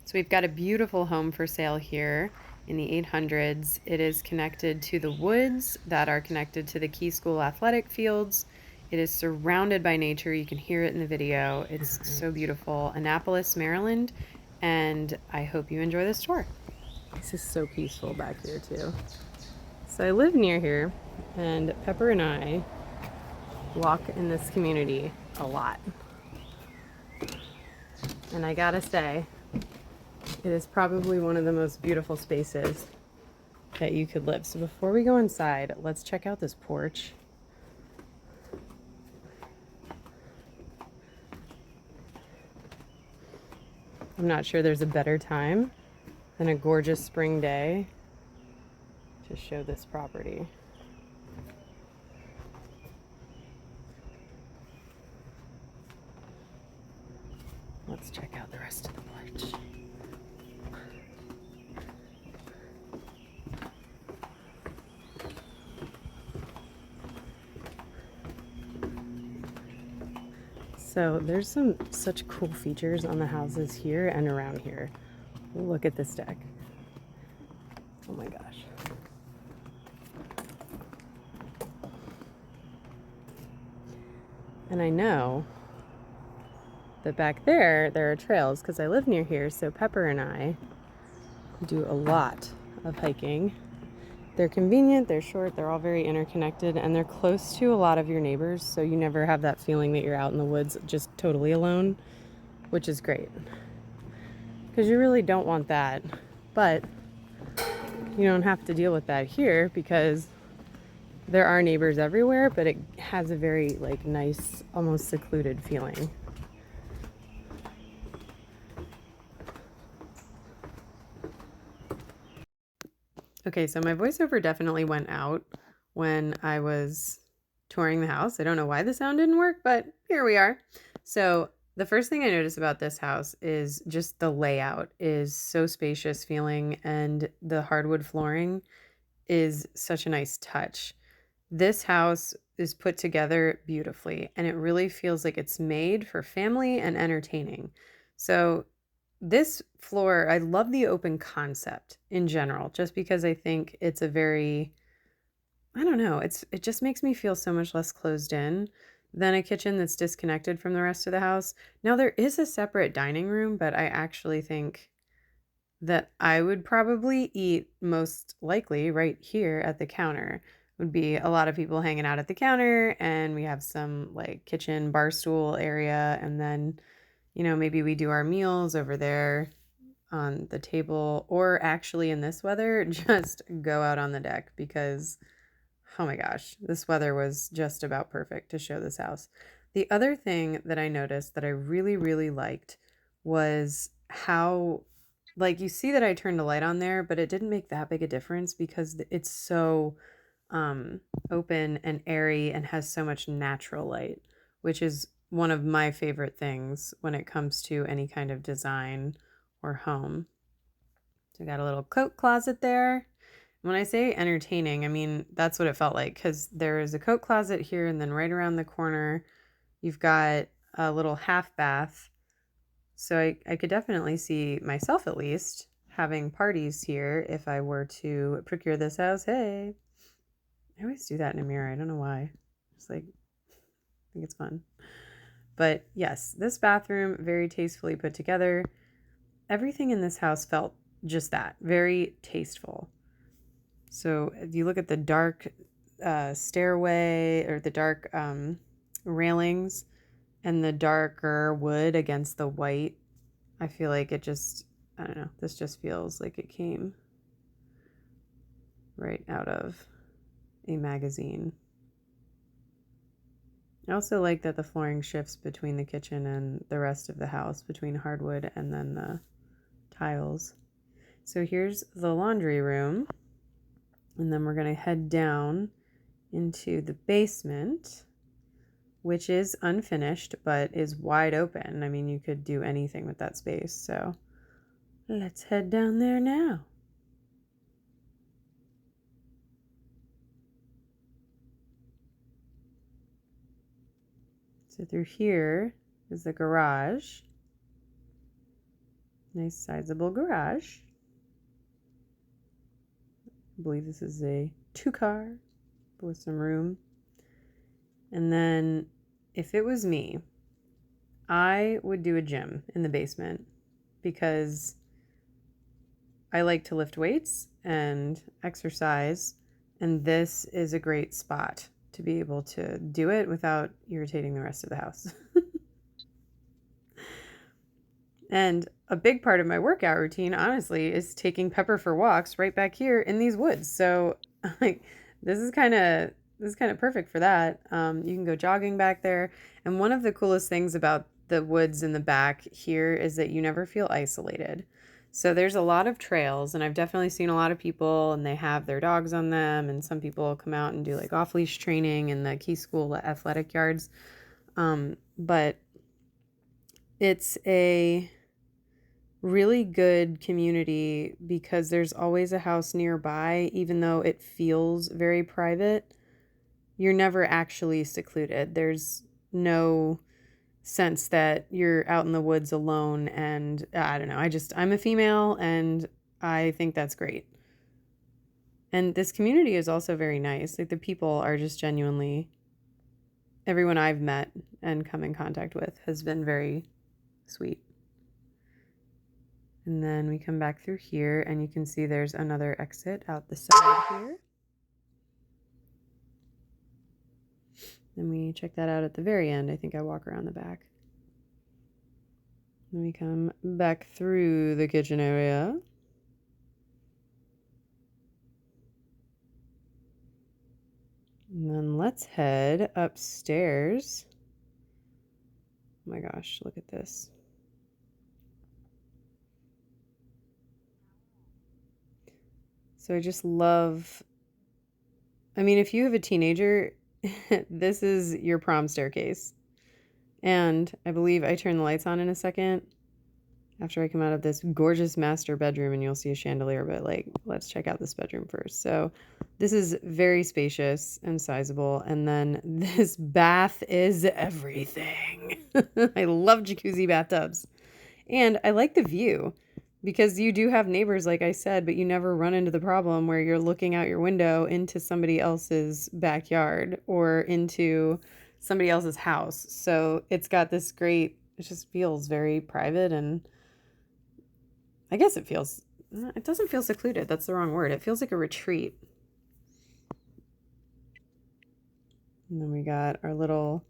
So we've got a beautiful home for sale here in the 800s. It is connected to the woods that are connected to the Key School athletic fields. It is surrounded by nature. You can hear it in the video. It's so beautiful. Annapolis, Maryland, and I hope you enjoy this tour. This is so peaceful back here too. So I live near here, and Pepper and I walk in this community a lot. And I gotta say, it is probably one of the most beautiful spaces that you could live. So before we go inside, let's check out this porch. I'm not sure there's a better time than a gorgeous spring day to show this property. Let's check out the rest of the porch. So there's such cool features on the houses here and around here. Look at this deck. Oh my gosh. And I know that back there are trails because I live near here, so Pepper and I do a lot of hiking. They're convenient, they're short, they're all very interconnected, and they're close to a lot of your neighbors, so you never have that feeling that you're out in the woods just totally alone, which is great. Because you really don't want that, but you don't have to deal with that here because there are neighbors everywhere, but it has a very like nice, almost secluded feeling. Okay, so my voiceover definitely went out when I was touring the house. I don't know why the sound didn't work, but here we are. So the first thing I noticed about this house is just the layout is so spacious feeling, and the hardwood flooring is such a nice touch. This house is put together beautifully, and it really feels like it's made for family and entertaining. So this floor, I love the open concept in general, just because I think it's a very, I don't know, it just makes me feel so much less closed in than a kitchen that's disconnected from the rest of the house. Now there is a separate dining room, but I actually think that I would probably eat most likely right here at the counter. Would be a lot of people hanging out at the counter, and we have some like kitchen bar stool area, and then maybe we do our meals over there on the table, or actually in this weather, just go out on the deck because, oh my gosh, this weather was just about perfect to show this house. The other thing that I noticed that I really, really liked was how, like, you see that I turned a light on there, but it didn't make that big a difference because it's so open and airy and has so much natural light, which is one of my favorite things when it comes to any kind of design or home. So I got a little coat closet there. When I say entertaining, I mean that's what it felt like, because there is a coat closet here, and then right around the corner you've got a little half bath. So I could definitely see myself, at least, having parties here if I were to procure this house. Hey, I always do that in a mirror. I don't know why. It's like, I think it's fun. But yes, this bathroom, very tastefully put together. Everything in this house felt just that, very tasteful. So if you look at the dark stairway, or the dark railings, and the darker wood against the white, I feel like it just, I don't know, this just feels like it came right out of a magazine. I also like that the flooring shifts between the kitchen and the rest of the house, between hardwood and then the tiles. So here's the laundry room, and then we're going to head down into the basement, which is unfinished but is wide open. I mean, you could do anything with that space. So let's head down there now. So through here is the garage. Nice sizable garage. I believe this is a 2-car with some room. And then if it was me, I would do a gym in the basement because I like to lift weights and exercise, and this is a great spot to be able to do it without irritating the rest of the house. And a big part of my workout routine, honestly, is taking Pepper for walks right back here in these woods. So, like, this is kind of perfect for that. You can go jogging back there, and one of the coolest things about the woods in the back here is that you never feel isolated. So there's a lot of trails, and I've definitely seen a lot of people, and they have their dogs on them, and some people come out and do like off-leash training in the Key School athletic yards. But it's a really good community because there's always a house nearby, even though it feels very private. You're never actually secluded. There's no sense that you're out in the woods alone, and I don't know. I'm a female, and I think that's great. And this community is also very nice. Like, the people are just genuinely, everyone I've met and come in contact with has been very sweet. And then we come back through here, and you can see there's another exit out the side here. Then we check that out at the very end. I think I walk around the back. Then we come back through the kitchen area. And then let's head upstairs. Oh my gosh, look at this. So I just love, I mean, if you have a teenager, this is your prom staircase. And I believe I turn the lights on in a second after I come out of this gorgeous master bedroom, and you'll see a chandelier, but like, let's check out this bedroom first. So this is very spacious and sizable. And then this bath is everything. I love jacuzzi bathtubs. And I like the view because you do have neighbors, like I said, but you never run into the problem where you're looking out your window into somebody else's backyard or into somebody else's house. So it's got this great, it just feels very private, and I guess it doesn't feel secluded. That's the wrong word. It feels like a retreat. And then we got our little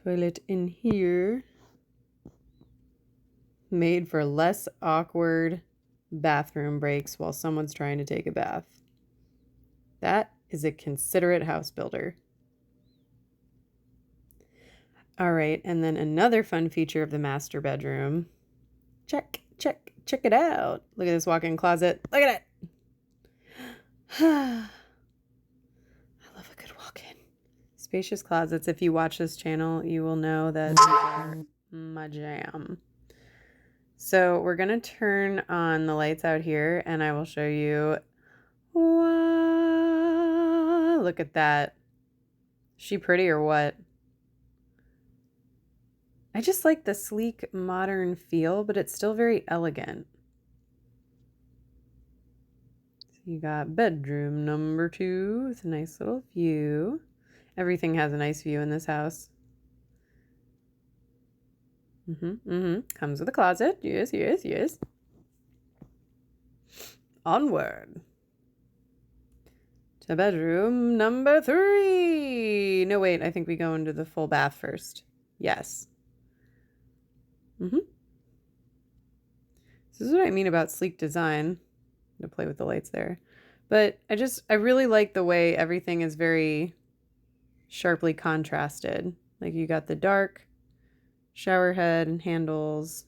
toilet in here, made for less awkward bathroom breaks while someone's trying to take a bath. That is a considerate house builder. All right, and then another fun feature of the master bedroom. Check it out. Look at this walk-in closet. Look at it. I love a good walk-in. Spacious closets. If you watch this channel, you will know that these are my jam. So we're going to turn on the lights out here, and I will show you. Wow, look at that. Is she pretty or what? I just like the sleek, modern feel, but it's still very elegant. So you got bedroom number 2 with a nice little view. Everything has a nice view in this house. Comes with a closet. Yes. Onward to bedroom number 3. No, wait, I think we go into the full bath first. Yes. This is what I mean about sleek design. To play with the lights there. But I really like the way everything is very sharply contrasted. Like, you got the dark shower head and handles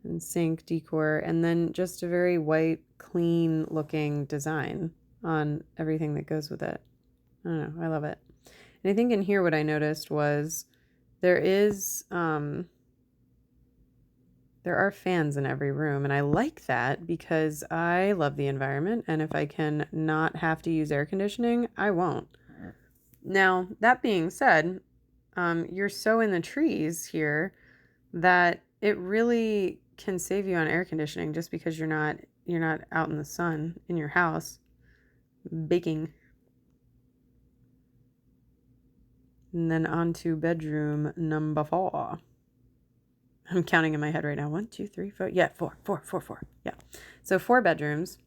and sink decor, and then just a very white, clean looking design on everything that goes with it. I don't know, I love it. And I think in here what I noticed was there are fans in every room, and I like that because I love the environment, and if I can not have to use air conditioning, I won't. Now, that being said, you're so in the trees here that it really can save you on air conditioning just because you're not out in the sun in your house baking. And then on to bedroom number 4. I'm counting in my head right now. 1, 2, 3, 4. Yeah, 4. Yeah. So 4 bedrooms.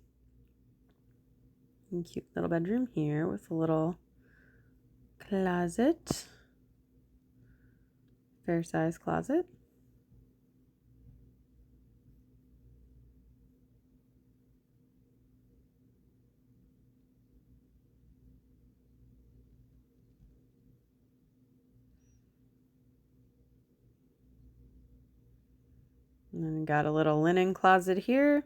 And cute little bedroom here with a little closet. Fair size closet. And then got a little linen closet here.